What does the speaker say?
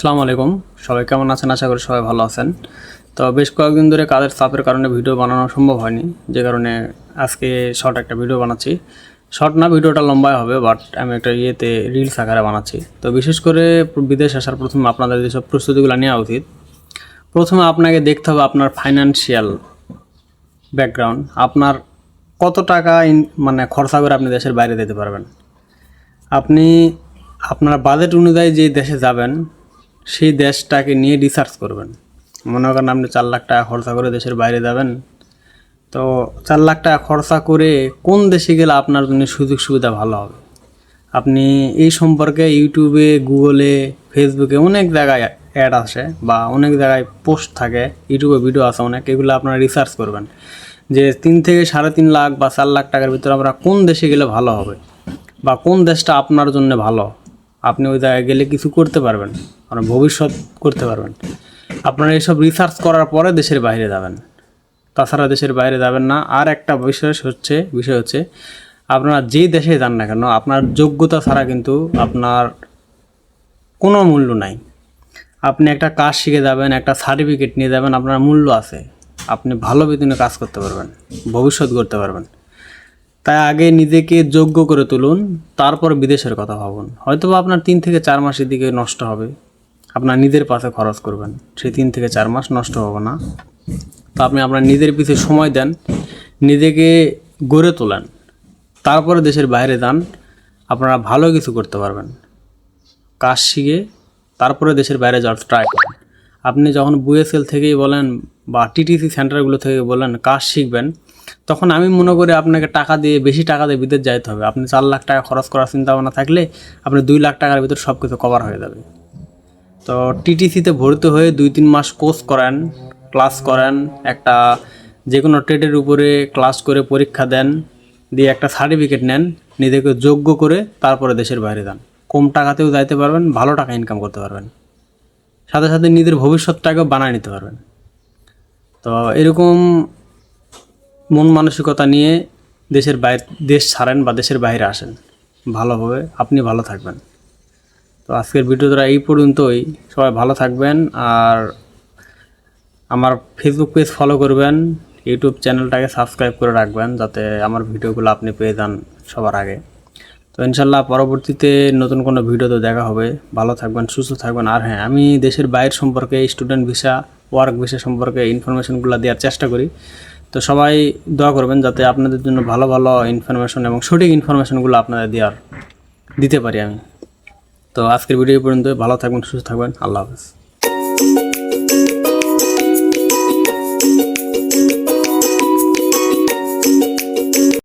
আসসালামু আলাইকুম। সবাই কেমন আছেন? আশা করি সবাই ভালো আছেন। তো বেশ কয়েকদিন ধরে কাজের চাপের কারণে ভিডিও বানানো সম্ভব হয়নি, যে কারণে আজকে শর্ট একটা ভিডিও বানাচ্ছি। শর্ট না, ভিডিওটা লম্বাই হবে, বাট আমি একটা রিলস আকারে বানাচ্ছি। তো বিশেষ করে বিদেশ আসার প্রথমে আপনাদের যেসব প্রস্তুতিগুলো নেওয়া উচিত, প্রথমে আপনাকে দেখতে হবে আপনার ফাইন্যান্সিয়াল ব্যাকগ্রাউন্ড। আপনার কত টাকা মানে খরচা করে আপনি দেশের বাইরে যেতে পারবেন। আপনি আপনার বাজেট অনুযায়ী যে দেশে যাবেন সেই দেশটাকে নিয়ে রিসার্চ করবেন। মনে করেন আপনি 4 লাখ টাকা খরচা করে দেশের বাইরে যাবেন, তো 4 লাখ টাকা খরচা করে কোন দেশে গেলে আপনার জন্য সুযোগ সুবিধা ভালো হবে, আপনি এই সম্পর্কে ইউটিউবে, গুগলে, ফেসবুকে অনেক জায়গায় অ্যাড আসে বা অনেক জায়গায় পোস্ট থাকে, ইউটিউবে ভিডিও আছে অনেক, এগুলো আপনারা রিসার্চ করবেন যে 3 থেকে 3.5 লাখ বা 4 লাখ টাকার ভিতরে আমরা কোন দেশে গেলে ভালো হবে বা কোন দেশটা আপনার জন্য ভালো। আপনি ওই জায়গায় গেলে কিছু করতে পারবেন, মানে ভবিষ্যৎ করতে পারবেন। আপনারা এইসব রিসার্চ করার পরে দেশের বাইরে যাবেন, তাছাড়া দেশের বাইরে যাবেন না। আর একটা বিষয় হচ্ছে আপনারা যেই দেশে যান না কেন, আপনার যোগ্যতা ছাড়া কিন্তু আপনার কোনো মূল্য নাই। আপনি একটা কাজ শিখে যাবেন, একটা সার্টিফিকেট নিয়ে যাবেন, আপনার মূল্য আছে। আপনি ভালো বেতনে কাজ করতে পারবেন, ভবিষ্যৎ গড়তে পারবেন। তাই আগে নিজেকে যোগ্য করে তুলুন, তারপর বিদেশের কথা ভাবুন। হয়তো আপনার 3 থেকে 4 মাসের দিকে নষ্ট হবে, আপনার নিজের পাশে খরচ করবেন, সেই 3 থেকে 4 মাস নষ্ট হবে না। তো আপনি আপনার নিজের পিছনে সময় দেন, নিজেকে গড়ে তোলেন, তারপরে দেশের বাইরে যান। আপনারা ভালো কিছু করতে পারবেন। কাজ শিখে তারপরে দেশের বাইরে যাওয়ার ট্রাই করেন। আপনি যখন বুয়েসেল থেকেই বলেন বা টিটিসি সেন্টারগুলো থেকে বলেন কাজ শিখবেন, তখন আমি মনে করি আপনাকে বেশি টাকা দিয়ে বিদেশ যাইতে হবে। আপনি 4 লাখ টাকা খরচ করার চিন্তা ভাবনা থাকলে আপনি 2 লাখ টাকার ভিতর সব কিছু কভার হয়ে যাবে। তো টিটিসিতে ভর্তি হয়ে 2-3 মাস কোর্স করেন, ক্লাস করেন, একটা যে কোনো ট্রেডের উপরে ক্লাস করে পরীক্ষা দেন, দিয়ে একটা সার্টিফিকেট নেন, নিজেকে যোগ্য করে তারপরে দেশের বাইরে যান। কম টাকাতেও যাইতে পারবেন, ভালো টাকা ইনকাম করতে পারবেন, সাথে সাথে নিজের ভবিষ্যৎটাকেও বানায় নিতে পারবেন। তো এরকম মন মানসিকতা নিয়ে দেশ ছাড়েন বা দেশের বাইরে আসেন, ভালো হবে, আপনি ভালো থাকবেন। তো আজকের ভিডিওটা এই পর্যন্তই। সবাই ভালো থাকবেন, আর আমার ফেসবুক পেজ ফলো করবেন, ইউটিউব চ্যানেলটাকে সাবস্ক্রাইব করে রাখবেন, যাতে আমার ভিডিওগুলো আপনি পেয়ে যান সবার আগে। তো ইনশাল্লাহ পরবর্তীতে নতুন কোনো ভিডিওতে দেখা হবে। ভালো থাকবেন, সুস্থ থাকবেন। আর হ্যাঁ, আমি দেশের বাইরে সম্পর্কে, স্টুডেন্ট ভিসা, ওয়ার্ক ভিসা সম্পর্কে ইনফরমেশনগুলো দেওয়ার চেষ্টা করি। তো সবাই দোয়া করবেন যাতে আপনাদের জন্য ভালো ভালো ইনফরমেশন এবং সঠিক ইনফরমেশনগুলো আপনাদের দিতে পারি আমি। তো আজকের ভিডিও পর্যন্ত। ভালো থাকবেন, সুস্থ থাকবেন। আল্লাহ হাফেজ।